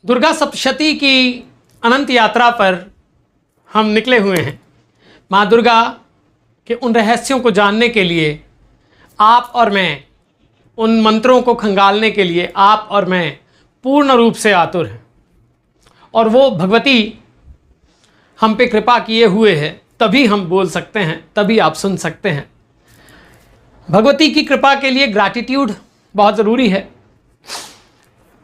दुर्गा सप्तशती की अनंत यात्रा पर हम निकले हुए हैं। माँ दुर्गा के उन रहस्यों को जानने के लिए आप और मैं, उन मंत्रों को खंगालने के लिए आप और मैं पूर्ण रूप से आतुर हैं। और वो भगवती हम पे कृपा किए हुए है, तभी हम बोल सकते हैं, तभी आप सुन सकते हैं। भगवती की कृपा के लिए ग्रैटिट्यूड बहुत ज़रूरी है।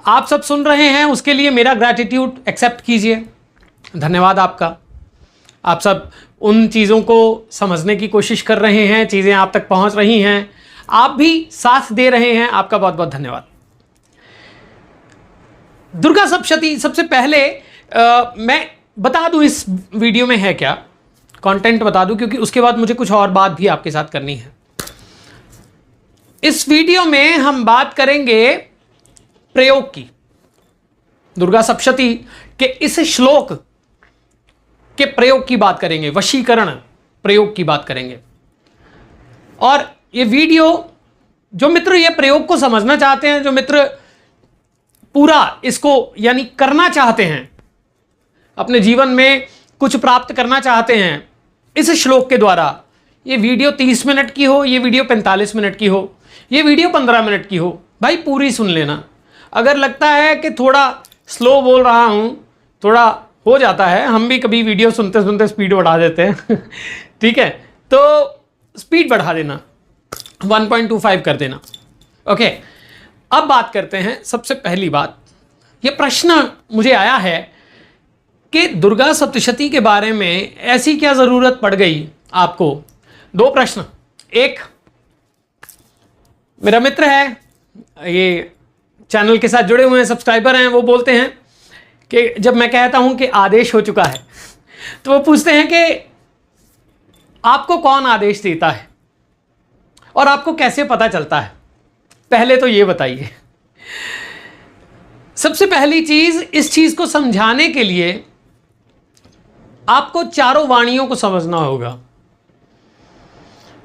आप सब सुन रहे हैं, उसके लिए मेरा ग्रैटिट्यूड एक्सेप्ट कीजिए। धन्यवाद आपका। आप सब उन चीज़ों को समझने की कोशिश कर रहे हैं, चीज़ें आप तक पहुंच रही हैं, आप भी साथ दे रहे हैं, आपका बहुत बहुत धन्यवाद। दुर्गा सप्तशती, सबसे पहले मैं बता दूं इस वीडियो में है क्या, कंटेंट बता दूं, क्योंकि उसके बाद मुझे कुछ और बात भी आपके साथ करनी है। इस वीडियो में हम बात करेंगे प्रयोग की, दुर्गा सप्तशती के इस श्लोक के प्रयोग की बात करेंगे, वशीकरण प्रयोग की बात करेंगे। और ये वीडियो, जो मित्र ये प्रयोग को समझना चाहते हैं, जो मित्र पूरा इसको यानी करना चाहते हैं, अपने जीवन में कुछ प्राप्त करना चाहते हैं इस श्लोक के द्वारा, ये वीडियो 30 मिनट की हो, ये वीडियो 45 मिनट की हो, ये वीडियो 15 मिनट की हो, भाई पूरी सुन लेना। अगर लगता है कि थोड़ा स्लो बोल रहा हूँ, थोड़ा हो जाता है, हम भी कभी वीडियो सुनते सुनते स्पीड बढ़ा देते हैं ठीक है, तो स्पीड बढ़ा देना, 1.25 कर देना। ओके, अब बात करते हैं। सबसे पहली बात, ये प्रश्न मुझे आया है कि दुर्गा सप्तशती के बारे में ऐसी क्या ज़रूरत पड़ गई आपको। दो प्रश्न। एक, मेरा मित्र है, ये चैनल के साथ जुड़े हुए हैं, सब्सक्राइबर हैं, वो बोलते हैं कि जब मैं कहता हूं कि आदेश हो चुका है, तो वो पूछते हैं कि आपको कौन आदेश देता है और आपको कैसे पता चलता है। पहले तो ये बताइए। सबसे पहली चीज, इस चीज को समझाने के लिए आपको चारों वाणियों को समझना होगा।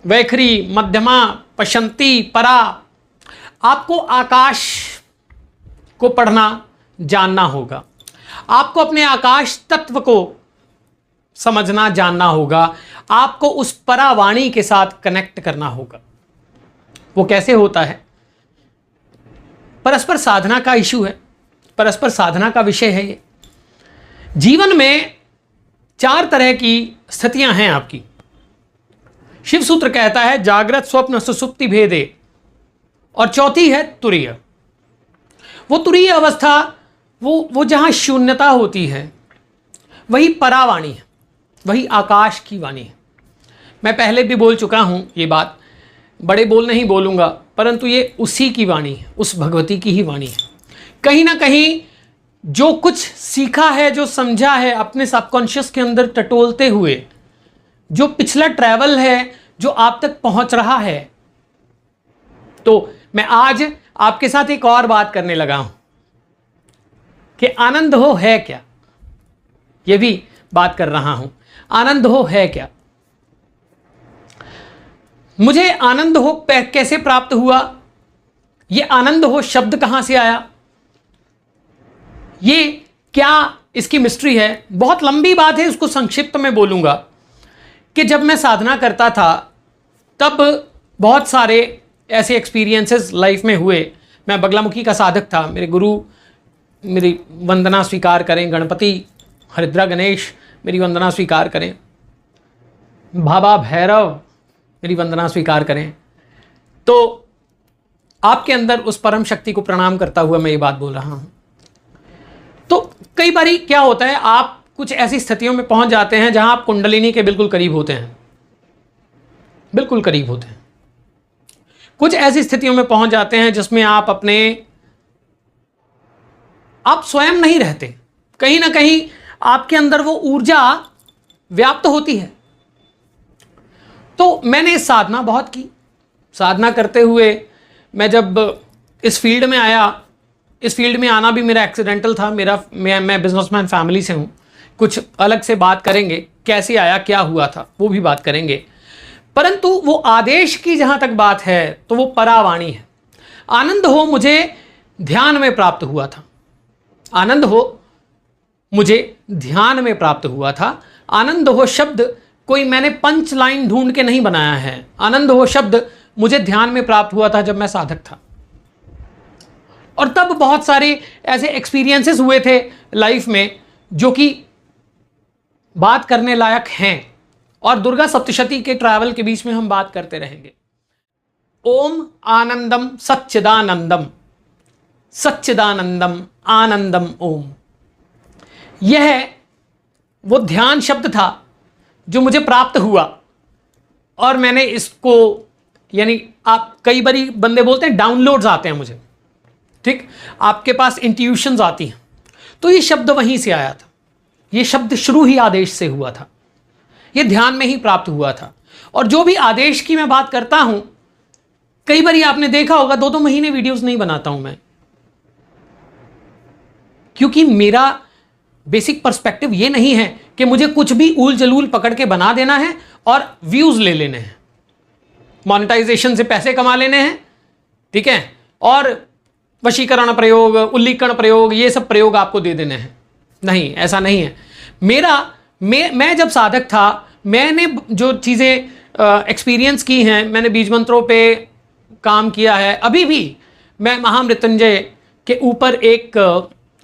वैखरी, मध्यमा, पशंती, परा। आपको आकाश को पढ़ना जानना होगा, आपको अपने आकाश तत्व को समझना जानना होगा, आपको उस परावाणी के साथ कनेक्ट करना होगा। वो कैसे होता है? परस्पर साधना का इशू है, परस्पर साधना का विषय है ये। जीवन में 4 तरह की स्थितियां हैं आपकी। शिव सूत्र कहता है जागृत, स्वप्न, सुषुप्ति भेदे, और चौथी है तुरीय। वो तुरीय अवस्था, वो जहां शून्यता होती है, वही परावाणी है, वही आकाश की वाणी है। मैं पहले भी बोल चुका हूं ये बात, बड़े बोल नहीं बोलूंगा, परंतु ये उसी की वाणी है, उस भगवती की ही वाणी है। कहीं ना कहीं जो कुछ सीखा है, जो समझा है, अपने सबकॉन्शियस के अंदर टटोलते हुए, जो पिछला ट्रैवल है, जो आप तक पहुंच रहा है। तो मैं आज आपके साथ एक और बात करने लगा हूं कि आनंद हो है क्या, ये भी बात कर रहा हूं। आनंद हो है क्या? मुझे आनंद हो कैसे प्राप्त हुआ, ये आनंद हो शब्द कहां से आया, ये क्या इसकी मिस्ट्री है। बहुत लंबी बात है, उसको संक्षिप्त में बोलूंगा कि जब मैं साधना करता था, तब बहुत सारे ऐसे एक्सपीरियंसेस लाइफ में हुए। मैं बगलामुखी का साधक था, मेरे गुरु मेरी वंदना स्वीकार करें, गणपति, हरिद्रा, गणेश मेरी वंदना स्वीकार करें, बाबा भैरव मेरी वंदना स्वीकार करें। तो आपके अंदर उस परम शक्ति को प्रणाम करता हुआ मैं ये बात बोल रहा हूं। तो कई बारी क्या होता है, आप कुछ ऐसी स्थितियों में पहुंच जाते हैं जहां आप कुंडलिनी के बिल्कुल करीब होते हैं, बिल्कुल करीब होते हैं। कुछ ऐसी स्थितियों में पहुंच जाते हैं जिसमें आप स्वयं नहीं रहते, कहीं ना कहीं आपके अंदर वो ऊर्जा व्याप्त होती है। तो मैंने साधना बहुत की। साधना करते हुए मैं जब इस फील्ड में आया, इस फील्ड में आना भी मेरा एक्सीडेंटल था। मैं बिजनेसमैन फैमिली से हूँ। कुछ अलग से बात करेंगे, कैसे आया, क्या हुआ था, वो भी बात करेंगे। परंतु वो आदेश की जहाँ तक बात है, तो वो परावाणी है। आनंद हो मुझे ध्यान में प्राप्त हुआ था। आनंद हो मुझे ध्यान में प्राप्त हुआ था। आनंद हो शब्द कोई मैंने पंच लाइन ढूंढ के नहीं बनाया है। आनंद हो शब्द मुझे ध्यान में प्राप्त हुआ था जब मैं साधक था। और तब बहुत सारे ऐसे एक्सपीरियंसेस हुए थे लाइफ में जो कि बात करने लायक हैं, और दुर्गा सप्तशती के ट्रैवल के बीच में हम बात करते रहेंगे। ओम आनंदम सच्चिदानंदम, सच्चिदानंदम आनंदम ओम, यह वो ध्यान शब्द था जो मुझे प्राप्त हुआ। और मैंने इसको, यानी आप कई बारी बंदे बोलते हैं डाउनलोड्स आते हैं मुझे, ठीक, आपके पास इंट्यूशंस आती हैं, तो ये शब्द वहीं से आया था। ये शब्द शुरू ही आदेश से हुआ था, ये ध्यान में ही प्राप्त हुआ था। और जो भी आदेश की मैं बात करता हूं, कई बार आपने देखा होगा 2-2 महीने वीडियोस नहीं बनाता हूं मैं, क्योंकि मेरा बेसिक पर्सपेक्टिव ये नहीं है कि मुझे कुछ भी ऊल जलूल पकड़ के बना देना है और व्यूज ले लेने हैं, मोनेटाइजेशन से पैसे कमा लेने हैं, ठीक है, और वशीकरण प्रयोग, उल्लीकरण प्रयोग, ये सब प्रयोग आपको दे देने हैं। नहीं, ऐसा नहीं है। मैं जब साधक था, मैंने जो चीज़ें एक्सपीरियंस की हैं, मैंने बीज मंत्रों पे काम किया है। अभी भी मैं महामृत्युंजय के ऊपर एक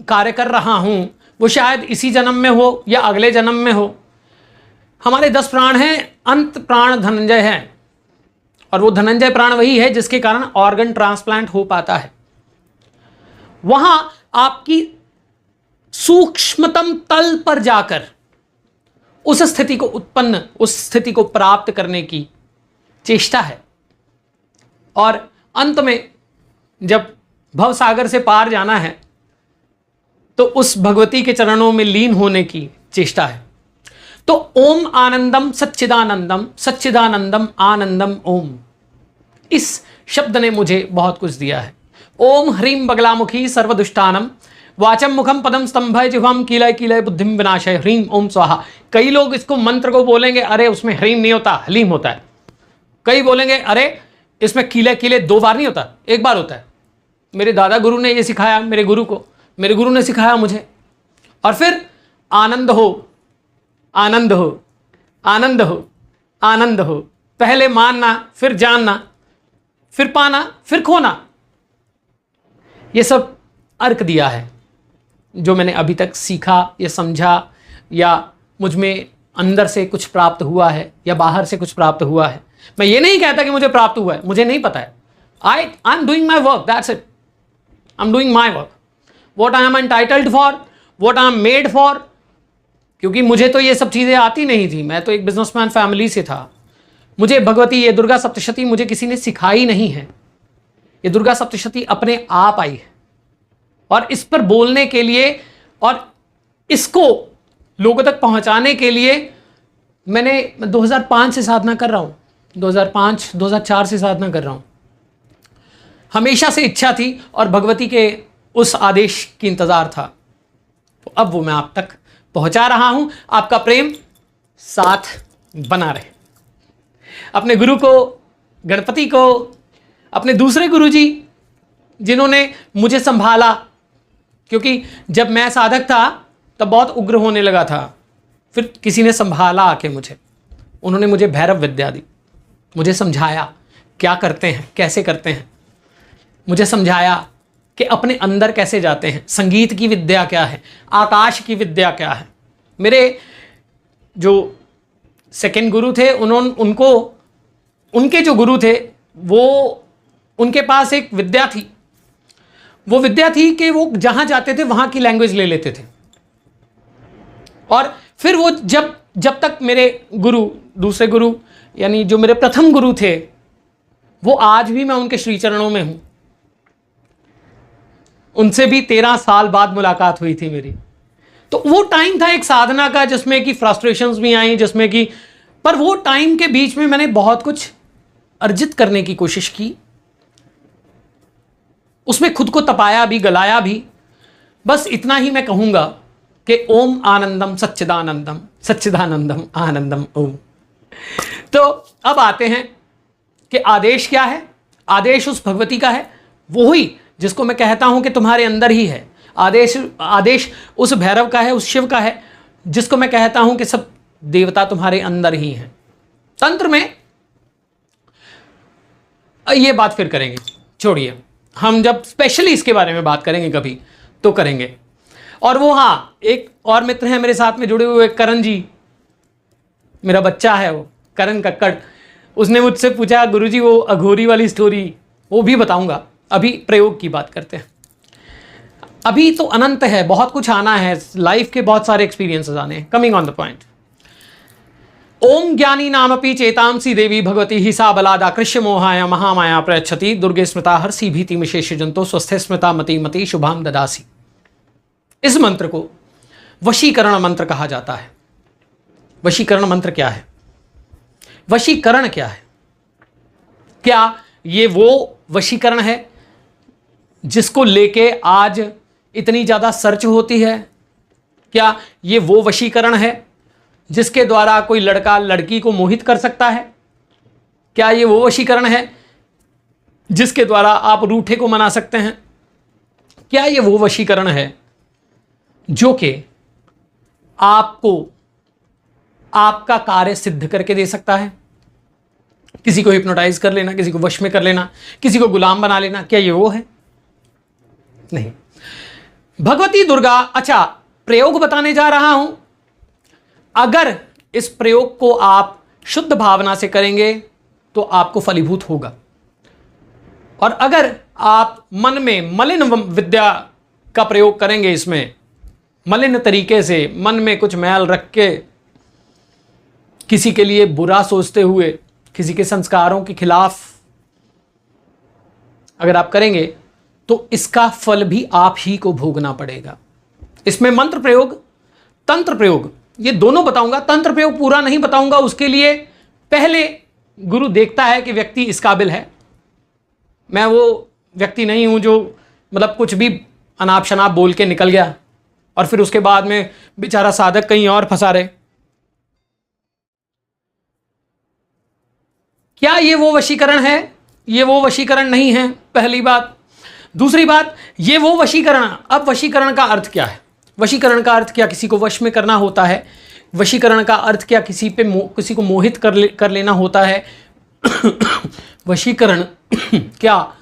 कार्य कर रहा हूँ, वो शायद इसी जन्म में हो या अगले जन्म में हो। हमारे 10 प्राण हैं, अंत प्राण धनंजय है, और वो धनंजय प्राण वही है जिसके कारण ऑर्गन ट्रांसप्लांट हो पाता है। वहां आपकी सूक्ष्मतम तल पर जाकर उस स्थिति को उत्पन्न, उस स्थिति को प्राप्त करने की चेष्टा है, और अंत में जब भवसागर से पार जाना है तो उस भगवती के चरणों में लीन होने की चेष्टा है। तो ओम आनंदम सच्चिदानंदम, सच्चिदानंदम आनंदम ओम, इस शब्द ने मुझे बहुत कुछ दिया है। ओम ह्रीं बगलामुखी सर्वदुष्टानम, वाचम मुखम पदम स्तंभय जिह्वाम कीलय कीलय बुद्धिम विनाशय, ह्रीं ओम स्वाहा। कई लोग इसको मंत्र को बोलेंगे, अरे उसमें ह्रीं नहीं होता, हलीम होता है। कई बोलेंगे अरे इसमें कीलय कीलय 2 बार नहीं होता, 1 बार होता है। मेरे दादा गुरु ने ये सिखाया मेरे गुरु को, मेरे गुरु ने सिखाया मुझे। और फिर आनंद हो, आनंद हो, आनंद हो, आनंद हो, पहले मानना, फिर जानना, फिर पाना, फिर खोना। ये सब अर्क दिया है जो मैंने अभी तक सीखा या समझा, या मुझ में अंदर से कुछ प्राप्त हुआ है या बाहर से कुछ प्राप्त हुआ है। मैं ये नहीं कहता कि मुझे प्राप्त हुआ है, मुझे नहीं पता है। I am doing my work, that's it. I am doing my work, what I am entitled for, what I am made for. क्योंकि मुझे तो ये सब चीज़ें आती नहीं थी, मैं तो एक बिजनेसमैन फैमिली से था। मुझे भगवती, ये दुर्गा सप्तशती मुझे किसी ने सिखाई नहीं है। ये दुर्गा सप्तशती अपने आप आई है, और इस पर बोलने के लिए और इसको लोगों तक पहुंचाने के लिए मैं 2005 से साधना कर रहा हूं। 2005-2004 से साधना कर रहा हूं। हमेशा से इच्छा थी और भगवती के उस आदेश की इंतजार था, तो अब वो मैं आप तक पहुंचा रहा हूं। आपका प्रेम साथ बना रहे। अपने गुरु को, गणपति को, अपने दूसरे गुरु जी जिन्होंने मुझे संभाला, क्योंकि जब मैं साधक था तब बहुत उग्र होने लगा था, फिर किसी ने संभाला आके मुझे। उन्होंने मुझे भैरव विद्या दी, मुझे समझाया क्या करते हैं, कैसे करते हैं, मुझे समझाया कि अपने अंदर कैसे जाते हैं, संगीत की विद्या क्या है, आकाश की विद्या क्या है। मेरे जो सेकंड गुरु थे, उनके जो गुरु थे, वो उनके पास एक विद्या थी। वो विद्या थी कि वो जहां जाते थे वहां की लैंग्वेज ले लेते थे, और फिर वो जब तक मेरे गुरु, दूसरे गुरु यानी जो मेरे प्रथम गुरु थे, वो आज भी मैं उनके श्री चरणों में हूं। उनसे भी 13 साल बाद मुलाकात हुई थी मेरी। तो वो टाइम था एक साधना का, जिसमें कि फ्रस्ट्रेशंस भी आई, जिसमें कि, पर वो टाइम के बीच में मैंने बहुत कुछ अर्जित करने की कोशिश की, उसमें खुद को तपाया भी, गलाया भी। बस इतना ही मैं कहूंगा कि ओम आनंदम सच्चिदानंदम, सच्चिदानंदम आनंदम ओम। तो अब आते हैं कि आदेश क्या है। आदेश उस भगवती का है, वो ही जिसको मैं कहता हूं कि तुम्हारे अंदर ही है। आदेश आदेश उस भैरव का है, उस शिव का है जिसको मैं कहता हूं कि सब देवता तुम्हारे अंदर ही हैं। तंत्र में ये बात फिर करेंगे, छोड़िए, हम जब स्पेशली इसके बारे में बात करेंगे कभी तो करेंगे। और वो हाँ, एक और मित्र हैं मेरे साथ में जुड़े हुए, करण जी, मेरा बच्चा है वो करण कक्कड़, उसने मुझसे पूछा गुरुजी वो अघोरी वाली स्टोरी, वो भी बताऊंगा। अभी प्रयोग की बात करते हैं। अभी तो अनंत है, बहुत कुछ आना है, लाइफ के बहुत सारे एक्सपीरियंसेस आने हैं। Coming on the point. ओम ज्ञानी नामपि चेतांसी देवी भगवती ही सा बलादा कृष्य मोहाया महामाया प्रयच्छति दुर्गे स्मृता हर्षि भीति विशेष जंतो स्वस्थे स्मृता मति मति शुभाम ददासी। इस मंत्र को वशीकरण मंत्र कहा जाता है। वशीकरण मंत्र क्या है? वशीकरण क्या है? क्या ये वो वशीकरण है जिसको लेके आज इतनी ज्यादा सर्च होती है? क्या ये वो वशीकरण है जिसके द्वारा कोई लड़का लड़की को मोहित कर सकता है? क्या ये वो वशीकरण है जिसके द्वारा आप रूठे को मना सकते हैं? क्या ये वो वशीकरण है जो कि आपको आपका कार्य सिद्ध करके दे सकता है? किसी को हिप्नोटाइज कर लेना, किसी को वश में कर लेना, किसी को गुलाम बना लेना, क्या ये वो है? नहीं। भगवती दुर्गा, अच्छा प्रयोग बताने जा रहा हूं। अगर इस प्रयोग को आप शुद्ध भावना से करेंगे तो आपको फलीभूत होगा, और अगर आप मन में मलिन विद्या का प्रयोग करेंगे, इसमें मलिन तरीके से मन में कुछ मैल रख के, किसी के लिए बुरा सोचते हुए, किसी के संस्कारों के खिलाफ अगर आप करेंगे तो इसका फल भी आप ही को भोगना पड़ेगा। इसमें मंत्र प्रयोग, तंत्र प्रयोग, ये दोनों बताऊंगा। तंत्र प्रयोग पूरा नहीं बताऊंगा, उसके लिए पहले गुरु देखता है कि व्यक्ति इस काबिल है। मैं वो व्यक्ति नहीं हूं जो मतलब कुछ भी अनाप शनाप बोल के निकल गया और फिर उसके बाद में बेचारा साधक कहीं और फंसा रहे। क्या ये वो वशीकरण है? ये वो वशीकरण नहीं है, पहली बात। दूसरी बात, ये वो वशीकरण, अब वशीकरण का अर्थ क्या है? वशीकरण का अर्थ क्या किसी को वश में करना होता है? वशीकरण का अर्थ क्या किसी को मोहित कर लेना होता है? वशीकरण क्या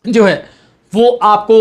जो है वो आपको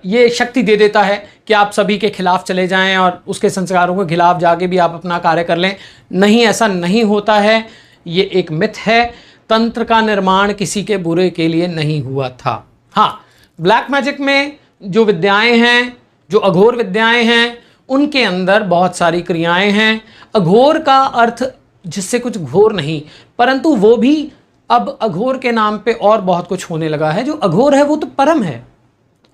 ये शक्ति दे देता है कि आप सभी के खिलाफ चले जाएं और उसके संस्कारों के खिलाफ जाके भी आप अपना कार्य कर लें। नहीं, ऐसा नहीं होता है, ये एक मिथ है। तंत्र का निर्माण किसी के बुरे के लिए नहीं हुआ था। हाँ, ब्लैक मैजिक में जो विद्याएं हैं, जो अघोर विद्याएं हैं, उनके अंदर बहुत सारी क्रियाएं हैं। अघोर का अर्थ जिससे कुछ घोर नहीं, परंतु वो भी अब अघोर के नाम पे और बहुत कुछ होने लगा है। जो अघोर है वो तो परम है,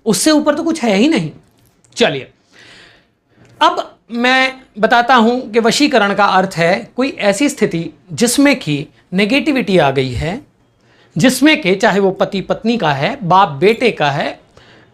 उससे ऊपर तो कुछ है ही नहीं। चलिए, अब मैं बताता हूं कि वशीकरण का अर्थ है कोई ऐसी स्थिति जिसमें कि नेगेटिविटी आ गई है, जिसमें कि चाहे वो पति पत्नी का है, बाप बेटे का है,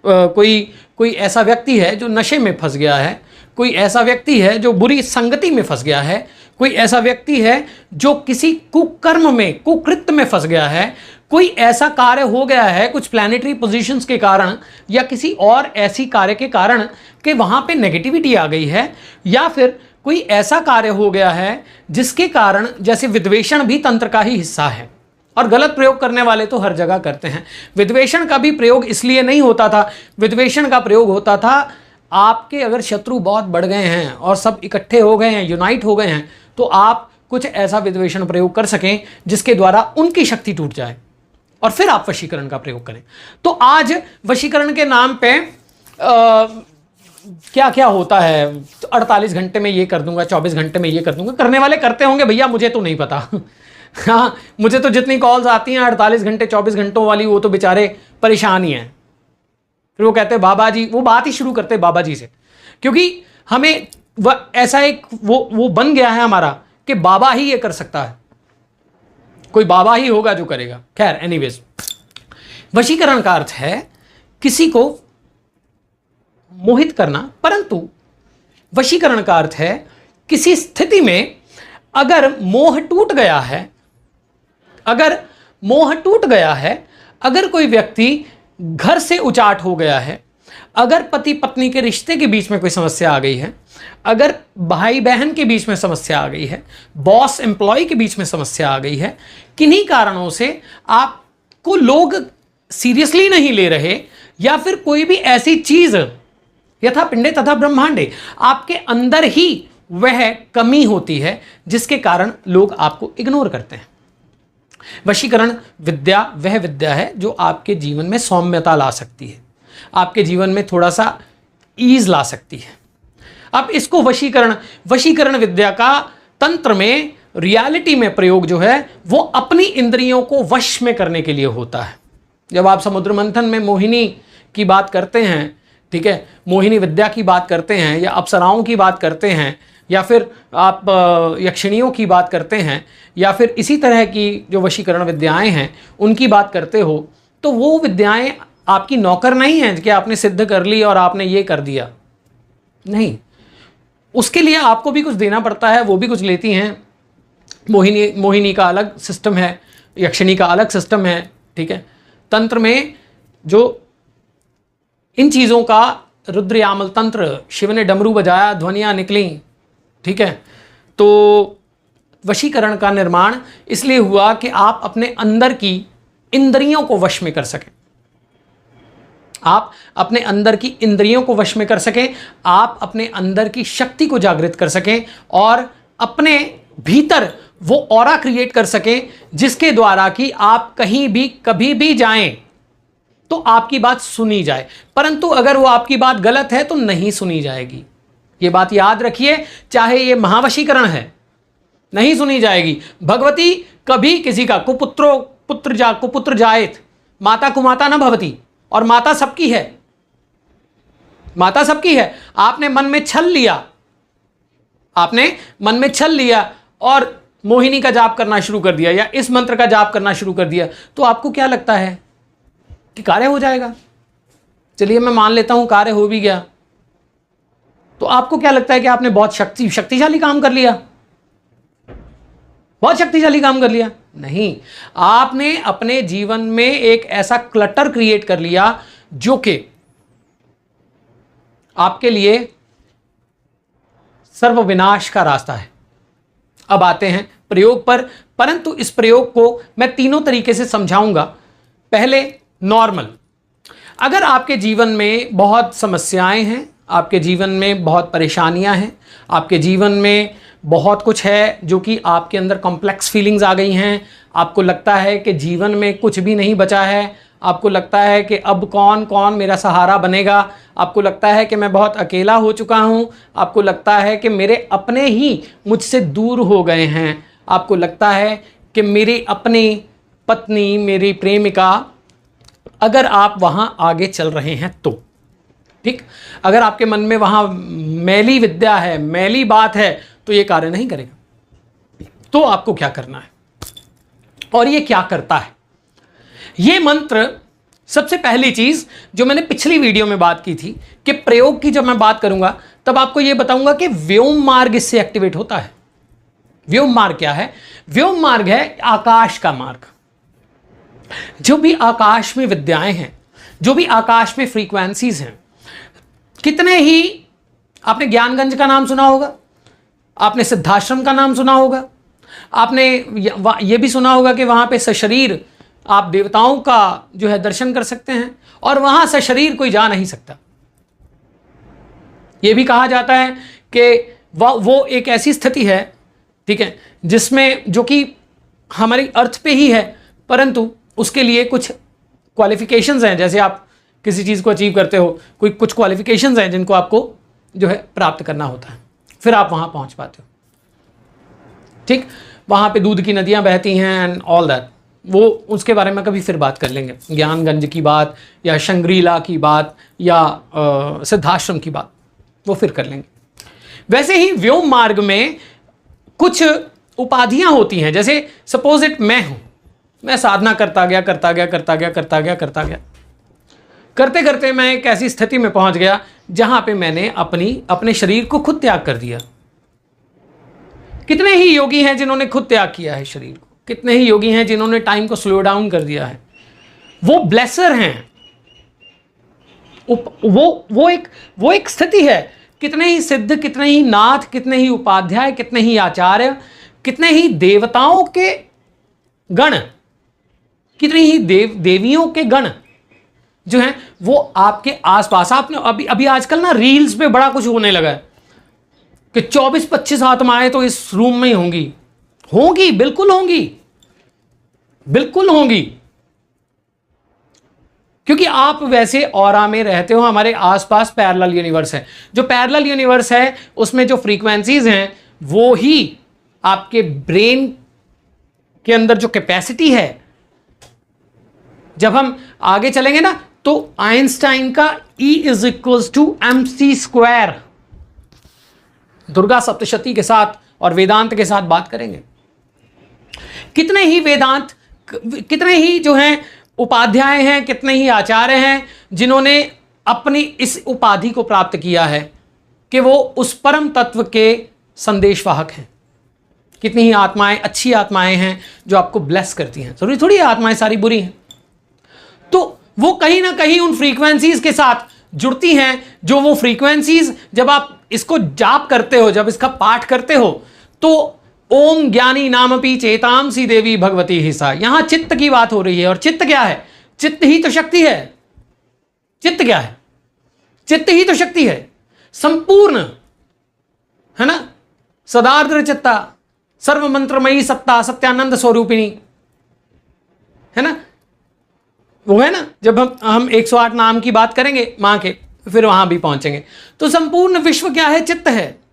कोई ऐसा व्यक्ति है जो नशे में फंस गया है, कोई ऐसा व्यक्ति है जो बुरी संगति में फंस गया है, कोई ऐसा व्यक्ति है जो किसी कुकर्म में, कुकृत्य में फंस गया है, कोई ऐसा कार्य हो गया है कुछ प्लैनेटरी पोजीशंस के कारण या किसी और ऐसी कार्य के कारण कि वहां पे नेगेटिविटी आ गई है, या फिर कोई ऐसा कार्य हो गया है जिसके कारण, जैसे विद्वेषण भी तंत्र का ही हिस्सा है और गलत प्रयोग करने वाले तो हर जगह करते हैं। विद्वेषण का भी प्रयोग इसलिए नहीं होता था, विद्वेषण का प्रयोग होता था आपके अगर शत्रु बहुत बढ़ गए हैं और सब इकट्ठे हो गए हैं, यूनाइट हो गए हैं, तो आप कुछ ऐसा विद्वेषण प्रयोग कर सकें जिसके द्वारा उनकी शक्ति टूट जाए और फिर आप वशीकरण का प्रयोग करें। तो आज वशीकरण के नाम पे क्या क्या होता है, 48 घंटे में ये कर दूंगा, 24 घंटे में ये कर दूंगा, करने वाले करते होंगे भैया, मुझे तो नहीं पता। हाँ, मुझे तो जितनी कॉल्स आती हैं 48 घंटे 24 घंटों वाली, वो तो बेचारे परेशान ही हैं। फिर वो कहते हैं बाबा जी, वो बात ही शुरू करते हैं बाबा जी से, क्योंकि हमें वह ऐसा एक वो बन गया है हमारा कि बाबा ही ये कर सकता है, कोई बाबा ही होगा जो करेगा। खैर एनीवेज, वशीकरण का अर्थ है किसी को मोहित करना, परंतु वशीकरण का अर्थ है किसी स्थिति में अगर मोह टूट गया है, अगर मोह टूट गया है, अगर कोई व्यक्ति घर से उचाट हो गया है, अगर पति पत्नी के रिश्ते के बीच में कोई समस्या आ गई है, अगर भाई बहन के बीच में समस्या आ गई है, बॉस एम्प्लॉय के बीच में समस्या आ गई है, किन्हीं कारणों से आपको लोग सीरियसली नहीं ले रहे, या फिर कोई भी ऐसी चीज यथा पिंडे तथा ब्रह्मांडे आपके अंदर ही वह कमी होती है जिसके कारण लोग आपको इग्नोर करते हैं। वशीकरण विद्या वह विद्या है जो आपके जीवन में सौम्यता ला सकती है, आपके जीवन में थोड़ा सा ईज ला सकती है। अब इसको वशीकरण विद्या का तंत्र में, रियलिटी में प्रयोग जो है वो अपनी इंद्रियों को वश में करने के लिए होता है। जब आप समुद्र मंथन में मोहिनी की बात करते हैं, ठीक है, मोहिनी विद्या की बात करते हैं, या अप्सराओं की बात करते हैं, या फिर आप यक्षिणियों की बात करते हैं, या फिर इसी तरह की जो वशीकरण विद्याएं हैं उनकी बात करते हो, तो वो विद्याएं आपकी नौकर नहीं हैं कि आपने सिद्ध कर ली और आपने ये कर दिया। नहीं, उसके लिए आपको भी कुछ देना पड़ता है, वो भी कुछ लेती हैं। मोहिनी का अलग सिस्टम है, यक्षिणी का अलग सिस्टम है, ठीक है। तंत्र में जो इन चीज़ों का, रुद्रयामल तंत्र, शिव ने डमरू बजाया, ध्वनियाँ निकली, ठीक है। तो वशीकरण का निर्माण इसलिए हुआ कि आप अपने अंदर की इंद्रियों को वश में कर सकें, आप अपने अंदर की इंद्रियों को वश में कर सकें, आप अपने अंदर की शक्ति को जागृत कर सकें और अपने भीतर वो ऑरा क्रिएट कर सकें जिसके द्वारा कि आप कहीं भी कभी भी जाएं तो आपकी बात सुनी जाए। परंतु अगर वो आपकी बात गलत है तो नहीं सुनी जाएगी। ये बात याद रखिए, चाहे ये महावशीकरण है, नहीं सुनी जाएगी। भगवती कभी किसी का कुपुत्र जायत, माता कुमाता न भवती, और माता सबकी है, माता सबकी है। आपने मन में छल लिया, आपने मन में छल लिया और मोहिनी का जाप करना शुरू कर दिया या इस मंत्र का जाप करना शुरू कर दिया, तो आपको क्या लगता है कि कार्य हो जाएगा? चलिए मैं मान लेता हूं कार्य हो भी गया, तो आपको क्या लगता है कि आपने बहुत शक्तिशाली काम कर लिया, बहुत शक्तिशाली काम कर लिया? नहीं, आपने अपने जीवन में एक ऐसा क्लटर क्रिएट कर लिया जो कि आपके लिए सर्वविनाश का रास्ता है। अब आते हैं प्रयोग पर, परंतु इस प्रयोग को मैं तीनों तरीके से समझाऊंगा। पहले नॉर्मल, अगर आपके जीवन में बहुत समस्याएं हैं, आपके जीवन में बहुत परेशानियां हैं, आपके जीवन में बहुत कुछ है जो कि आपके अंदर कॉम्प्लेक्स फीलिंग्स आ गई हैं, आपको लगता है कि जीवन में कुछ भी नहीं बचा है, आपको लगता है कि अब कौन कौन मेरा सहारा बनेगा, आपको लगता है कि मैं बहुत अकेला हो चुका हूँ, आपको लगता है कि मेरे अपने ही मुझसे दूर हो गए हैं, आपको लगता है कि मेरी अपनी पत्नी, मेरी प्रेमिका, अगर आप वहाँ आगे चल रहे हैं तो ठीक, अगर आपके मन में वहाँ मैली विद्या है, मैली बात है, तो ये कार्य नहीं करेगा। तो आपको क्या करना है और ये क्या करता है? ये मंत्र, सबसे पहली चीज जो मैंने पिछली वीडियो में बात की थी कि प्रयोग की जब मैं बात करूंगा तब आपको यह बताऊंगा कि व्योम मार्ग इससे एक्टिवेट होता है। व्योम मार्ग क्या है? व्योम मार्ग है आकाश का मार्ग। जो भी आकाश में विद्याएं हैं, जो भी आकाश में फ्रीक्वेंसीज हैं, कितने ही आपने ज्ञानगंज का नाम सुना होगा, आपने सिद्धाश्रम का नाम सुना होगा, आपने ये भी सुना होगा कि वहां पे सशरीर आप देवताओं का जो है दर्शन कर सकते हैं और वहां सशरीर कोई जा नहीं सकता। यह भी कहा जाता है कि वो एक ऐसी स्थिति है, ठीक है, जिसमें जो कि हमारी अर्थ पे ही है, परंतु उसके लिए कुछ क्वालिफिकेशंस हैं। जैसे आप किसी चीज़ को अचीव करते हो, कोई कुछ क्वालिफिकेशंस हैं जिनको आपको जो है प्राप्त करना होता है, फिर आप वहां पहुंच पाते हो। ठीक, वहां पे दूध की नदियां बहती हैं एंड ऑल दैट, वो उसके बारे में कभी फिर बात कर लेंगे। ज्ञानगंज की बात या शंग्रीला की बात या सिद्धाश्रम की बात वो फिर कर लेंगे। वैसे ही व्योम मार्ग में कुछ उपाधियां होती हैं। जैसे सपोज इट मैं साधना करता गया करते करते मैं एक ऐसी स्थिति में पहुंच गया जहां पे मैंने अपने शरीर को खुद त्याग कर दिया। कितने ही योगी हैं जिन्होंने खुद त्याग किया है शरीर को, कितने ही योगी हैं जिन्होंने टाइम को स्लो डाउन कर दिया है। वो ब्लेसर हैं, वो एक स्थिति है। कितने ही सिद्ध, कितने ही नाथ, कितने ही उपाध्याय, कितने ही आचार्य, कितने ही देवताओं के गण, कितनी ही देवियों के गण जो हैं वो आपके आसपास। आपने अभी आजकल ना रील्स पे बड़ा कुछ होने लगा है कि 24-25 आत्माएं तो इस रूम में ही होंगी, बिल्कुल होंगी, बिल्कुल होंगी, क्योंकि आप वैसे ऑरा में रहते हो। हमारे आसपास पैरेलल यूनिवर्स है। जो पैरेलल यूनिवर्स है उसमें जो फ्रीक्वेंसीज हैं वो ही आपके ब्रेन के अंदर जो कैपेसिटी है, जब हम आगे चलेंगे ना तो आइंस्टाइन का E = mc², दुर्गा सप्तशती के साथ और वेदांत के साथ बात करेंगे। कितने ही वेदांत, कितने ही जो हैं उपाध्याय हैं, कितने ही आचार्य हैं जिन्होंने अपनी इस उपाधि को प्राप्त किया है कि वो उस परम तत्व के संदेशवाहक हैं। कितनी ही आत्माएं, अच्छी आत्माएं हैं जो आपको ब्लेस करती हैं। जरूरी थोड़ी आत्माएं सारी बुरी हैं। तो वो कहीं ना कहीं उन फ्रीक्वेंसीज के साथ जुड़ती हैं, जो वो फ्रीक्वेंसीज जब आप इसको जाप करते हो, जब इसका पाठ करते हो, तो ओम ज्ञानी नामपि चेतांसी देवी भगवती ही सा। यहां चित्त की बात हो रही है। और चित्त क्या है? चित्त ही तो शक्ति है। चित्त क्या है? चित्त ही तो शक्ति है, संपूर्ण, है ना। सदार्द्र चित्ता, सर्व मंत्रमयी सत्ता, सत्यानंद स्वरूपिणी, है ना। वो है ना, जब हम 108 नाम की बात करेंगे मां के, फिर वहां भी पहुंचेंगे। तो संपूर्ण विश्व क्या है? चित्त है।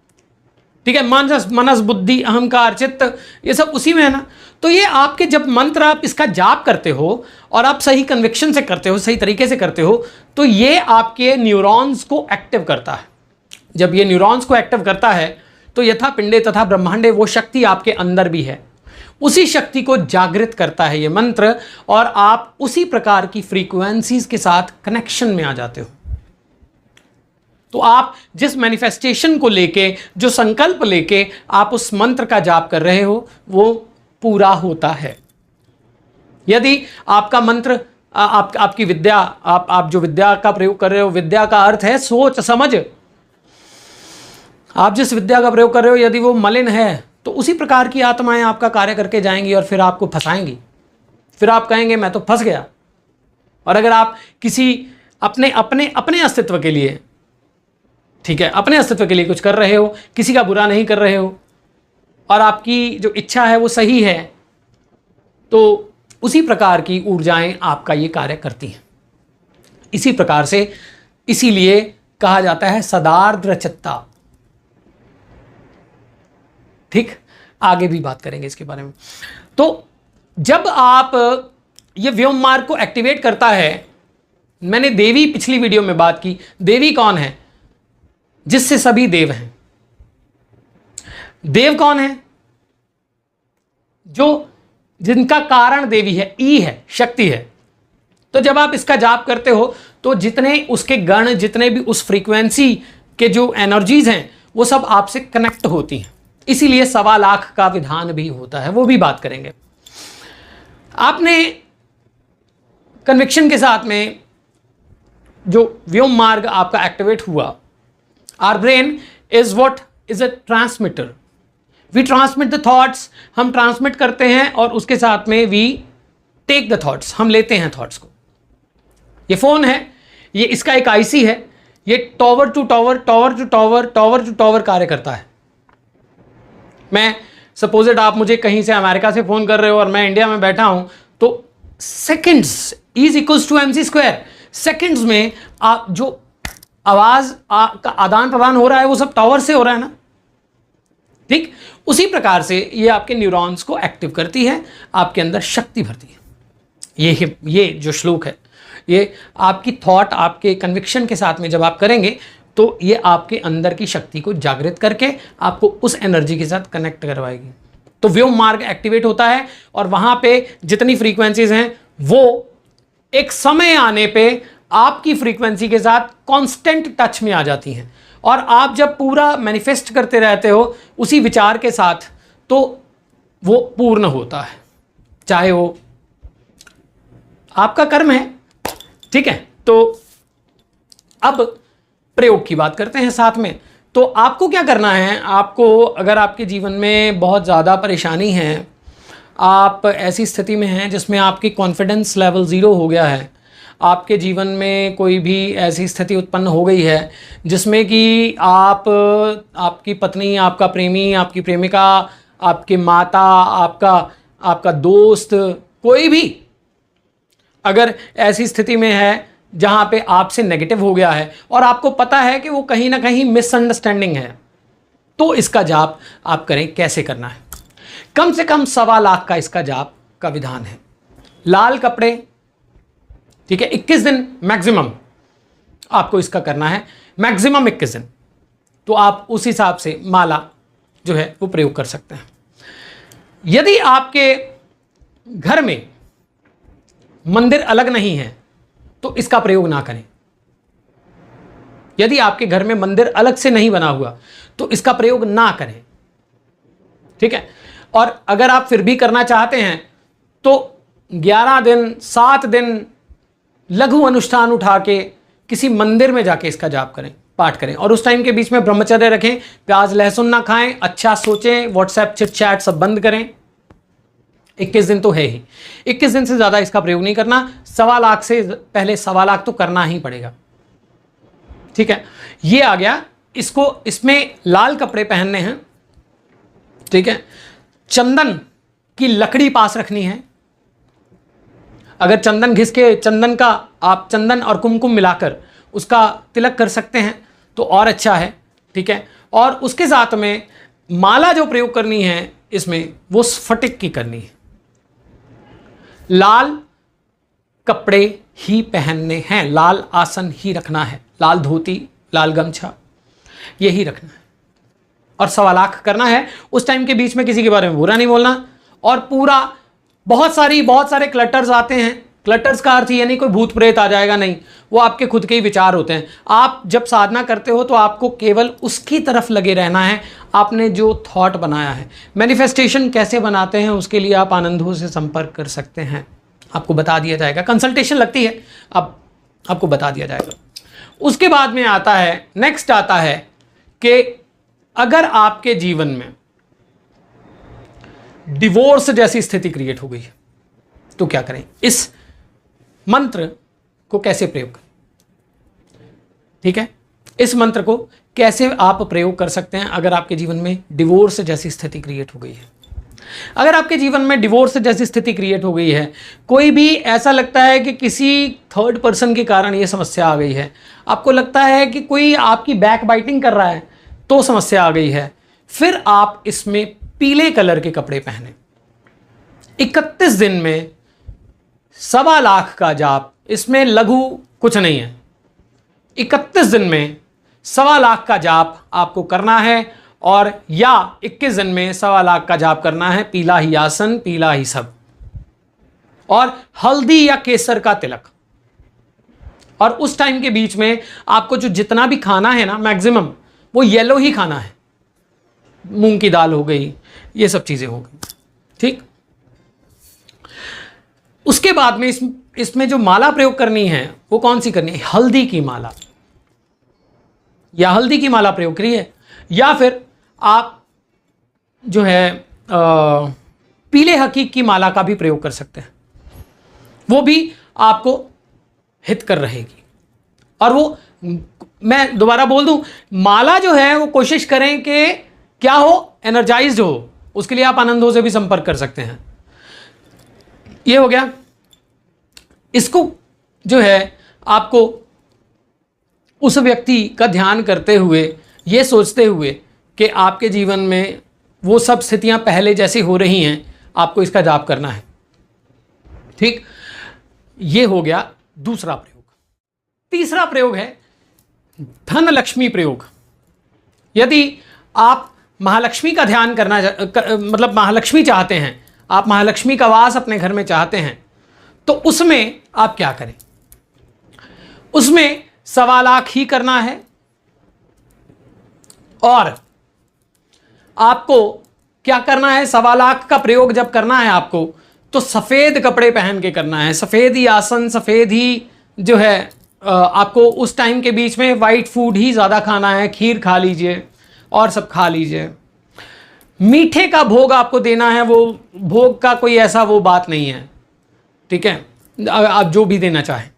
ठीक है, मनस बुद्धि अहंकार चित्त, ये सब उसी में है ना। तो ये आपके जब मंत्र आप इसका जाप करते हो और आप सही कन्विक्शन से करते हो, सही तरीके से करते हो, तो ये आपके न्यूरॉन्स को एक्टिव करता है। जब ये न्यूरॉन्स को एक्टिव करता है तो यथा पिंडे तथा ब्रह्मांडे, वो शक्ति आपके अंदर भी है। उसी शक्ति को जागृत करता है ये मंत्र, और आप उसी प्रकार की फ्रीक्वेंसीज के साथ कनेक्शन में आ जाते हो। तो आप जिस मैनिफेस्टेशन को लेके, जो संकल्प लेके आप उस मंत्र का जाप कर रहे हो, वो पूरा होता है। यदि आपका मंत्र, आपकी विद्या, आप जो विद्या का प्रयोग कर रहे हो, विद्या का अर्थ है सोच समझ, आप जिस विद्या का प्रयोग कर रहे हो यदि वो मलिन है, तो उसी प्रकार की आत्माएं आपका कार्य करके जाएंगी और फिर आपको फंसाएंगी। फिर आप कहेंगे मैं तो फंस गया। और अगर आप किसी अपने अस्तित्व के लिए, ठीक है, अपने अस्तित्व के लिए कुछ कर रहे हो, किसी का बुरा नहीं कर रहे हो, और आपकी जो इच्छा है वो सही है, तो उसी प्रकार की ऊर्जाएं आपका ये कार्य करती हैं। इसी प्रकार से, इसीलिए कहा जाता है सदार्द्र चित्ता। ठीक, आगे भी बात करेंगे इसके बारे में। तो जब आप ये व्योम मार्ग को एक्टिवेट करता है, मैंने देवी पिछली वीडियो में बात की। देवी कौन है? जिससे सभी देव हैं। देव कौन है? जो जिनका कारण देवी है, ई है, शक्ति है। तो जब आप इसका जाप करते हो तो जितने उसके गण, जितने भी उस फ्रीक्वेंसी के जो एनर्जीज हैं, वो सब आपसे कनेक्ट होती हैं। इसीलिए 1.25 लाख का विधान भी होता है, वो भी बात करेंगे। आपने कन्विक्शन के साथ में जो व्योम मार्ग आपका एक्टिवेट हुआ, our brain is what is a transmitter. We transmit the thoughts, हम ट्रांसमिट करते हैं और उसके साथ में वी टेक द थॉट्स, हम लेते हैं थॉट्स को। ये फोन है, ये इसका एक आईसी है, ये tower to tower, tower to tower, tower to tower कार्य करता है। मैं सपोजेड आप मुझे कहीं से अमेरिका से फोन कर रहे हो और मैं इंडिया में बैठा हूं, तो सेकंड्स E = mc², सेकंड्स में आप जो आवाज का आदान प्रदान हो रहा है वो सब टावर से हो रहा है ना। ठीक, उसी प्रकार से ये आपके न्यूरॉन्स को एक्टिव करती है, आपके अंदर शक्ति भरती है। ये जो श्लोक है, ये आपकी थॉट, आपके कन्विक्शन के साथ में जब आप करेंगे तो ये आपके अंदर की शक्ति को जागृत करके आपको उस एनर्जी के साथ कनेक्ट करवाएगी। तो व्योम मार्ग एक्टिवेट होता है और वहां पे जितनी फ्रीक्वेंसीज हैं वो एक समय आने पे आपकी फ्रीक्वेंसी के साथ कांस्टेंट टच में आ जाती हैं। और आप जब पूरा मैनिफेस्ट करते रहते हो उसी विचार के साथ, तो वो पूर्ण होता है, चाहे वो आपका कर्म है। ठीक है, तो अब प्रयोग की बात करते हैं साथ में। तो आपको क्या करना है, आपको अगर आपके जीवन में बहुत ज़्यादा परेशानी है, आप ऐसी स्थिति में हैं जिसमें आपकी कॉन्फिडेंस लेवल ज़ीरो हो गया है, आपके जीवन में कोई भी ऐसी स्थिति उत्पन्न हो गई है जिसमें कि आपकी पत्नी, आपका प्रेमी, आपकी प्रेमिका, आपके माता, आपका दोस्त, कोई भी अगर ऐसी स्थिति में है जहां पे आपसे नेगेटिव हो गया है और आपको पता है कि वो कहीं ना कहीं मिसअंडरस्टैंडिंग है, तो इसका जाप आप करें। कैसे करना है? कम से कम 1.25 लाख का इसका जाप का विधान है। लाल कपड़े, ठीक है, 21 दिन मैक्सिमम आपको इसका करना है, मैक्सिमम 21 दिन। तो आप उस हिसाब से माला जो है वो प्रयोग कर सकते हैं। यदि आपके घर में मंदिर अलग नहीं है तो इसका प्रयोग ना करें। यदि आपके घर में मंदिर अलग से नहीं बना हुआ तो इसका प्रयोग ना करें, ठीक है। और अगर आप फिर भी करना चाहते हैं तो 11 दिन 7 दिन लघु अनुष्ठान उठा के किसी मंदिर में जाके इसका जाप करें, पाठ करें। और उस टाइम के बीच में ब्रह्मचर्य रखें, प्याज लहसुन ना खाएं, अच्छा सोचें, व्हाट्सएप चिट चैट सब बंद करें। 21 दिन तो है ही, 21 दिन से ज़्यादा इसका प्रयोग नहीं करना। 1.25 लाख से पहले 1.25 लाख तो करना ही पड़ेगा, ठीक है। ये आ गया। इसमें लाल कपड़े पहनने हैं, ठीक है। चंदन की लकड़ी पास रखनी है। अगर चंदन घिस के, चंदन का आप चंदन और कुमकुम मिलाकर उसका तिलक कर सकते हैं तो और अच्छा है, ठीक है। और उसके साथ में माला जो प्रयोग करनी है इसमें वो स्फटिक की करनी है। लाल कपड़े ही पहनने हैं, लाल आसन ही रखना है, लाल धोती, लाल गमछा यही रखना है और 1.25 लाख करना है। उस टाइम के बीच में किसी के बारे में बुरा नहीं बोलना। और पूरा बहुत सारे क्लटर्स आते हैं। क्लटर्स का अर्थ ये नहीं कोई भूत प्रेत आ जाएगा, नहीं, वो आपके खुद के ही विचार होते हैं। आप जब साधना करते हो तो आपको केवल उसकी तरफ लगे रहना है, आपने जो थॉट बनाया है। मैनिफेस्टेशन कैसे बनाते हैं उसके लिए आप आनंदों से संपर्क कर सकते हैं, आपको बता दिया जाएगा। कंसल्टेशन लगती है, अब आपको बता दिया जाएगा। उसके बाद में आता है, नेक्स्ट आता है कि अगर आपके जीवन में डिवोर्स जैसी स्थिति क्रिएट हो गई है तो क्या करें? इस मंत्र को कैसे प्रयोग करें, ठीक है। इस मंत्र को कैसे आप प्रयोग कर सकते हैं अगर आपके जीवन में डिवोर्स जैसी स्थिति क्रिएट हो गई है। अगर आपके जीवन में डिवोर्स जैसी स्थिति क्रिएट हो गई है, कोई भी ऐसा लगता है कि किसी थर्ड पर्सन के कारण ये समस्या आ गई है, आपको लगता है कि कोई आपकी बैक बाइटिंग कर रहा है तो समस्या आ गई है, फिर आप इसमें पीले कलर के कपड़े पहने। 31 दिन में 1.25 लाख का जाप, इसमें लघु कुछ नहीं है। 31 दिन में 1.25 लाख का जाप आपको करना है और या 21 दिन में 1.25 लाख का जाप करना है। पीला ही आसन, पीला ही सब, और हल्दी या केसर का तिलक। और उस टाइम के बीच में आपको जो जितना भी खाना है ना, मैक्सिमम वो येलो ही खाना है। मूंग की दाल हो गई, ये सब चीजें हो गई, ठीक। उसके बाद में इसमें जो माला प्रयोग करनी है वो कौन सी करनी है? हल्दी की माला, या हल्दी की माला प्रयोग करिए, या फिर आप जो है पीले हकीक की माला का भी प्रयोग कर सकते हैं, वो भी आपको हितकर रहेगी। और वो, मैं दोबारा बोल दूं, माला जो है वो कोशिश करें कि क्या हो, एनर्जाइज्ड हो। उसके लिए आप आनंदों से भी संपर्क कर सकते हैं। ये हो गया। इसको जो है आपको उस व्यक्ति का ध्यान करते हुए, ये सोचते हुए कि आपके जीवन में वो सब स्थितियां पहले जैसी हो रही हैं, आपको इसका जाप करना है, ठीक। ये हो गया दूसरा प्रयोग। तीसरा प्रयोग है धन लक्ष्मी प्रयोग। यदि आप महालक्ष्मी का ध्यान करना मतलब महालक्ष्मी चाहते हैं, आप महालक्ष्मी का वास अपने घर में चाहते हैं, तो उसमें आप क्या करें? उसमें 1.25 लाख ही करना है। और आपको क्या करना है? 1.25 लाख का प्रयोग जब करना है आपको, तो सफेद कपड़े पहन के करना है। सफेद ही आसन, सफेद ही जो है आपको उस टाइम के बीच में वाइट फूड ही ज़्यादा खाना है, खीर खा लीजिए और सब खा लीजिए। मीठे का भोग आपको देना है, वो भोग का कोई ऐसा वो बात नहीं है, ठीक है, आप जो भी देना चाहें।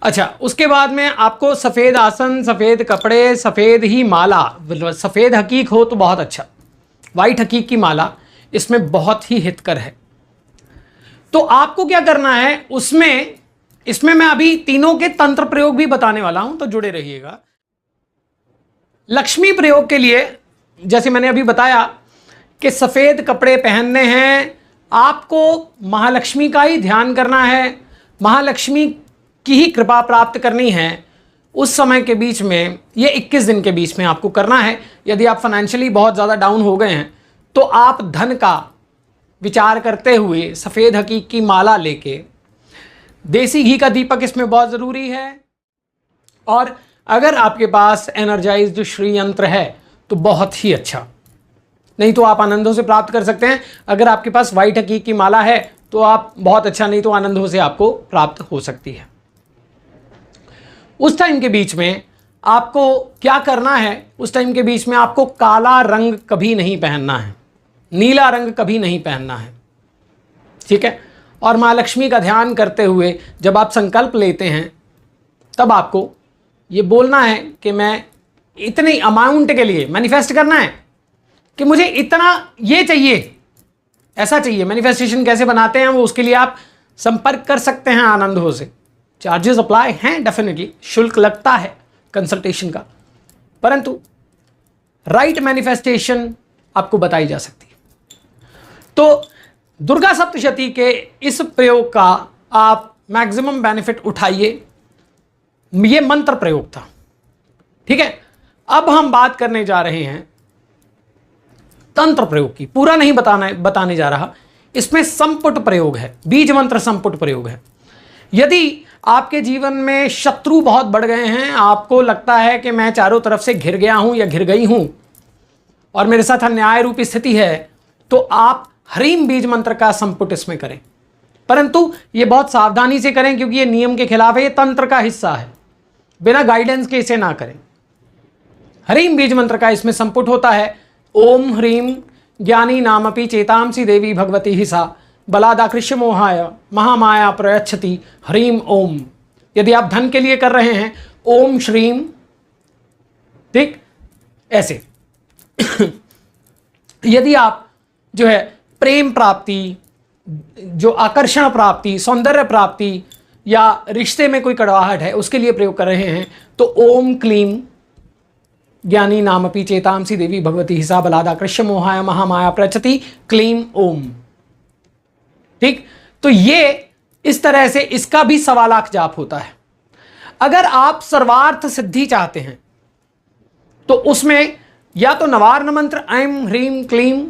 अच्छा, उसके बाद में आपको सफ़ेद आसन, सफ़ेद कपड़े, सफ़ेद ही माला, सफ़ेद हकीक हो तो बहुत अच्छा, वाइट हकीक की माला इसमें बहुत ही हितकर है। तो आपको क्या करना है इसमें मैं अभी तीनों के तंत्र प्रयोग भी बताने वाला हूं, तो जुड़े रहिएगा। लक्ष्मी प्रयोग के लिए जैसे मैंने अभी बताया कि सफ़ेद कपड़े पहनने हैं, आपको महालक्ष्मी का ही ध्यान करना है, महालक्ष्मी की ही कृपा प्राप्त करनी है। उस समय के बीच में, ये 21 दिन के बीच में आपको करना है। यदि आप फाइनेंशियली बहुत ज़्यादा डाउन हो गए हैं तो आप धन का विचार करते हुए सफ़ेद हकीक की माला लेके, देसी घी का दीपक इसमें बहुत ज़रूरी है, और अगर आपके पास एनर्जाइज्ड श्री यंत्र है तो बहुत ही अच्छा, नहीं तो आप आनंदों से प्राप्त कर सकते हैं। अगर आपके पास वाइट हकीक की माला है तो आप बहुत अच्छा, नहीं तो आनंदों से आपको प्राप्त हो सकती है। उस टाइम के बीच में आपको क्या करना है, उस टाइम के बीच में आपको काला रंग कभी नहीं पहनना है, नीला रंग कभी नहीं पहनना है, ठीक है। और माँ लक्ष्मी का ध्यान करते हुए जब आप संकल्प लेते हैं तब आपको ये बोलना है कि मैं इतने अमाउंट के लिए मैनिफेस्ट करना है कि मुझे इतना ये चाहिए, ऐसा चाहिए। मैनिफेस्टेशन कैसे बनाते हैं वो, उसके लिए आप संपर्क कर सकते हैं आनंदों से। चार्जेस अप्लाई हैं, डेफिनेटली शुल्क लगता है कंसल्टेशन का, परंतु राइट मैनिफेस्टेशन आपको बताई जा सकती है। तो दुर्गा सप्तशती के इस प्रयोग का आप मैक्सिमम बेनिफिट उठाइए। ये मंत्र प्रयोग था, ठीक है। अब हम बात करने जा रहे हैं तंत्र प्रयोग की। पूरा नहीं बताने जा रहा, इसमें संपुट प्रयोग है, बीज मंत्र संपुट प्रयोग है। यदि आपके जीवन में शत्रु बहुत बढ़ गए हैं, आपको लगता है कि मैं चारों तरफ से घिर गया हूं या घिर गई हूं और मेरे साथ अन्याय रूपी स्थिति है, तो आप ह्रीम बीज मंत्र का संपुट इसमें करें, परंतु ये बहुत सावधानी से करें क्योंकि ये नियम के खिलाफ है, ये तंत्र का हिस्सा है, बिना गाइडेंस के इसे ना करें। ह्रीम बीज मंत्र का इसमें संपुट होता है, ओम ह्रीम ज्ञानी नामपि चेतांसी देवी भगवती ही सा बलादाकृष्य मोहाय महामाया प्रयच्छति ह्रीम ओम। यदि आप धन के लिए कर रहे हैं, ओम श्रीम, ठीक, ऐसे। यदि आप जो है प्रेम प्राप्ति, जो आकर्षण प्राप्ति, सौंदर्य प्राप्ति या रिश्ते में कोई कड़वाहट है उसके लिए प्रयोग कर रहे हैं, तो ओम क्लीम ज्ञानी नामपि चेतांसी देवी भगवती हिसा बलादाकृष्य मोहाय महामाया प्रयच्छति क्लीम ओम, ठीक। तो ये इस तरह से इसका भी 1.25 लाख जाप होता है। अगर आप सर्वार्थ सिद्धि चाहते हैं तो उसमें या तो नवार्ण मंत्र ऐं ह्रीं क्लीं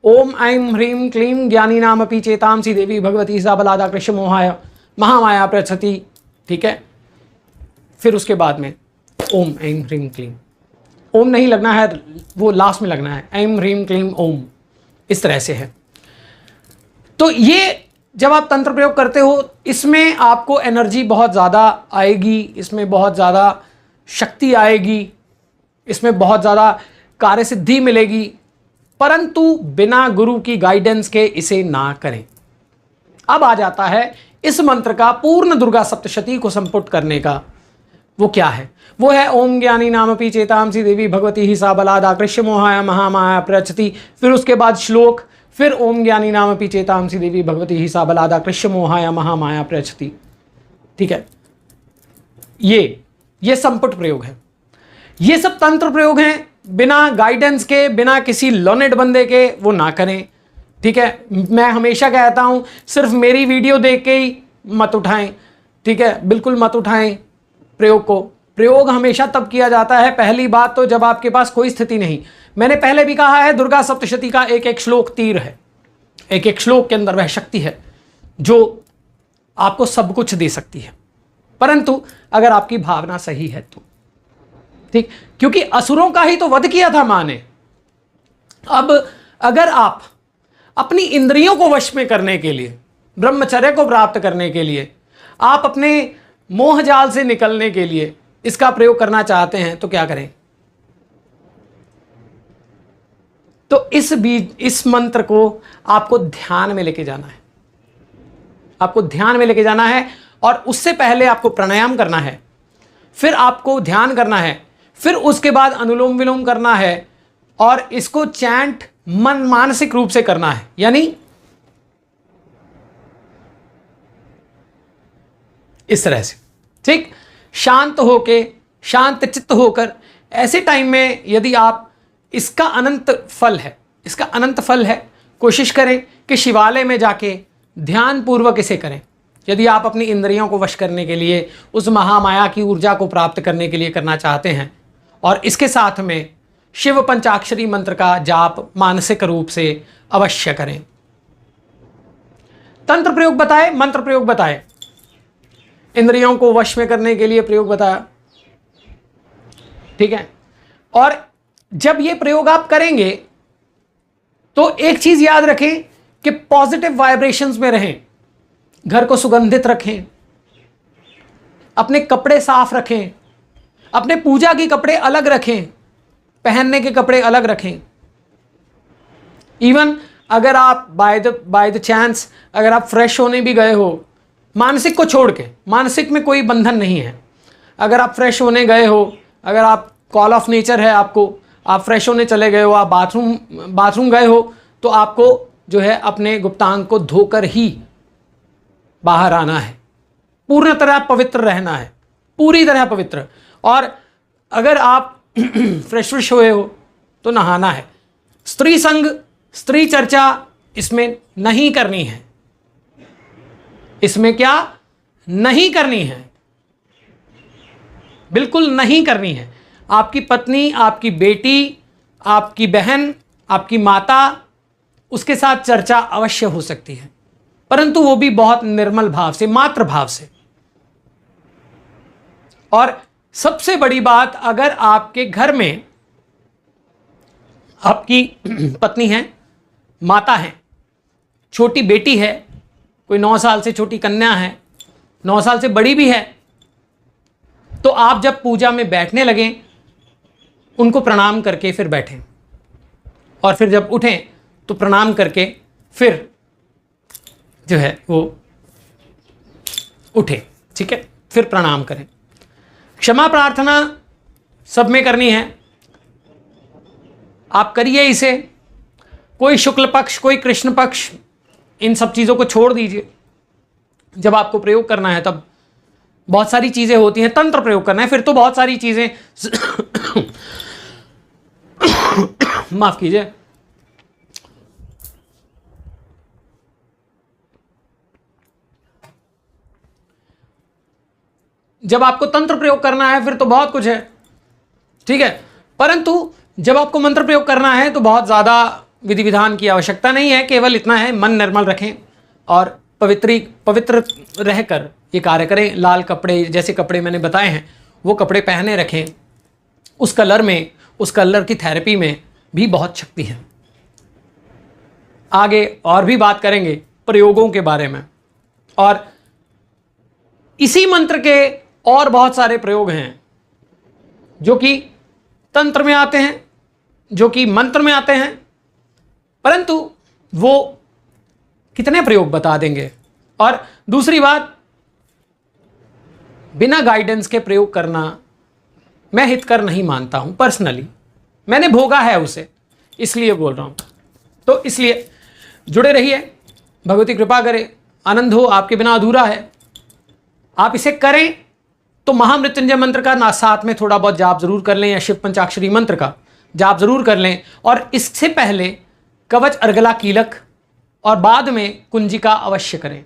ओम ऐं ह्रीं क्लीं ज्ञानी नामपि चेतांसी देवी भगवती हिसा बलादाकृष्य मोहाय महामाया प्रयच्छति, ठीक है। फिर उसके बाद में ओम ऐं ह्रीं क्लीं, ओम नहीं लगना है, वो लास्ट में लगना है, ऐं ह्रीं क्लीं ओम, इस तरह से है। तो ये जब आप तंत्र प्रयोग करते हो, इसमें आपको एनर्जी बहुत ज़्यादा आएगी, इसमें बहुत ज़्यादा शक्ति आएगी, इसमें बहुत ज़्यादा कार्य सिद्धि मिलेगी, परंतु बिना गुरु की गाइडेंस के इसे ना करें। अब आ जाता है इस मंत्र का पूर्ण दुर्गा सप्तशती को संपुट करने का। वो क्या है? वो है ओम ज्ञानी नामपि चेतांसी देवी भगवती ही सा बलादाकृष्य मोहाय महामाया प्रयच्छति। फिर उसके बाद श्लोक, फिर ओम ज्ञानी नामपि चेतांसी देवी भगवती ही सा बलादाकृष्य मोहाय महामाया प्रयच्छति, ठीक है। ये संपुट प्रयोग है। ये सब तंत्र प्रयोग हैं, बिना गाइडेंस के, बिना किसी लर्नेड बंदे के वो ना करें, ठीक है। मैं हमेशा कहता हूं सिर्फ मेरी वीडियो देख के ही मत उठाएं, ठीक है, बिल्कुल मत उठाएं प्रयोग को। प्रयोग हमेशा तब किया जाता है, पहली बात तो जब आपके पास कोई स्थिति नहीं। मैंने पहले भी कहा है, दुर्गा सप्तशती का एक एक श्लोक तीर है, एक एक श्लोक के अंदर वह शक्ति है जो आपको सब कुछ दे सकती है, परंतु अगर आपकी भावना सही है तो, ठीक। क्योंकि असुरों का ही तो वध किया था मां ने। अब अगर आप अपनी इंद्रियों को वश में करने के लिए, ब्रह्मचर्य को प्राप्त करने के लिए आप अपने मोह जाल से निकलने के लिए इसका प्रयोग करना चाहते हैं तो क्या करें? तो इस मंत्र को आपको ध्यान में लेके जाना है, आपको ध्यान में लेके जाना है। और उससे पहले आपको प्राणायाम करना है, फिर आपको ध्यान करना है, फिर उसके बाद अनुलोम विलोम करना है, और इसको चैंट मानसिक रूप से करना है। यानी इस तरह से, ठीक, शांत होके, शांत चित्त होकर। ऐसे टाइम में यदि आप, इसका अनंत फल है, इसका अनंत फल है। कोशिश करें कि शिवालय में जाके ध्यान पूर्वक इसे करें। यदि आप अपनी इंद्रियों को वश करने के लिए, उस महामाया की ऊर्जा को प्राप्त करने के लिए करना चाहते हैं, और इसके साथ में शिव पंचाक्षरी मंत्र का जाप मानसिक रूप से अवश्य करें। तंत्र प्रयोग बताए, मंत्र प्रयोग बताए, इंद्रियों को वश में करने के लिए प्रयोग बताया, ठीक है। और जब ये प्रयोग आप करेंगे तो एक चीज याद रखें कि पॉजिटिव वाइब्रेशंस में रहें, घर को सुगंधित रखें, अपने कपड़े साफ रखें, अपने पूजा के कपड़े अलग रखें, पहनने के कपड़े अलग रखें। इवन अगर आप बाय द चांस अगर आप फ्रेश होने भी गए हो, मानसिक को छोड़ के, मानसिक में कोई बंधन नहीं है। अगर आप फ्रेश होने गए हो, अगर आप कॉल ऑफ नेचर है आपको, आप फ्रेश होने चले गए हो, आप बाथरूम गए हो, तो आपको जो है अपने गुप्तांग को धोकर ही बाहर आना है। पूर्ण तरह पवित्र रहना है, पूरी तरह पवित्र। और अगर आप फ्रेश हुए हो तो नहाना है। स्त्री संग, स्त्री चर्चा इसमें नहीं करनी है। इसमें क्या नहीं करनी है? बिल्कुल नहीं करनी है। आपकी पत्नी, आपकी बेटी, आपकी बहन, आपकी माता, उसके साथ चर्चा अवश्य हो सकती है, परंतु वो भी बहुत निर्मल भाव से, मात्र भाव से। और सबसे बड़ी बात, अगर आपके घर में आपकी पत्नी है, माता है, छोटी बेटी है, कोई 9 साल से छोटी कन्या है, 9 साल से बड़ी भी है, तो आप जब पूजा में बैठने लगें, उनको प्रणाम करके फिर बैठें, और फिर जब उठें तो प्रणाम करके फिर जो है वो उठे, ठीक है, फिर प्रणाम करें। क्षमा प्रार्थना सब में करनी है, आप करिए इसे। कोई शुक्ल पक्ष, कोई कृष्ण पक्ष, इन सब चीज़ों को छोड़ दीजिए। जब आपको प्रयोग करना है तब बहुत सारी चीज़ें होती हैं, तंत्र प्रयोग करना है फिर तो बहुत सारी चीज़ें माफ कीजिए, जब आपको तंत्र प्रयोग करना है फिर तो बहुत कुछ है, ठीक है। परंतु जब आपको मंत्र प्रयोग करना है तो बहुत ज़्यादा विधि विधान की आवश्यकता नहीं है। केवल इतना है, मन निर्मल रखें और पवित्र रहकर ये कार्य करें। लाल कपड़े, जैसे कपड़े मैंने बताए हैं वो कपड़े पहने रखें। उस कलर में, उस कलर की थेरेपी में भी बहुत शक्ति है। आगे और भी बात करेंगे प्रयोगों के बारे में, और इसी मंत्र के और बहुत सारे प्रयोग हैं जो कि तंत्र में आते हैं, जो कि मंत्र में आते हैं, परंतु वो कितने प्रयोग बता देंगे। और दूसरी बात, बिना गाइडेंस के प्रयोग करना मैं हितकर नहीं मानता हूं। पर्सनली मैंने भोगा है उसे, इसलिए बोल रहा हूं। तो इसलिए जुड़े रहिए, भगवती कृपा करे, आनंद हो, आपके बिना अधूरा है। आप इसे करें तो महामृत्युंजय मंत्र का ना साथ में थोड़ा बहुत जाप जरूर कर लें, या शिव पंचाक्षरी मंत्र का जाप जरूर कर लें, और इससे पहले कवच अर्गला कीलक और बाद में कुंजिका अवश्य करें।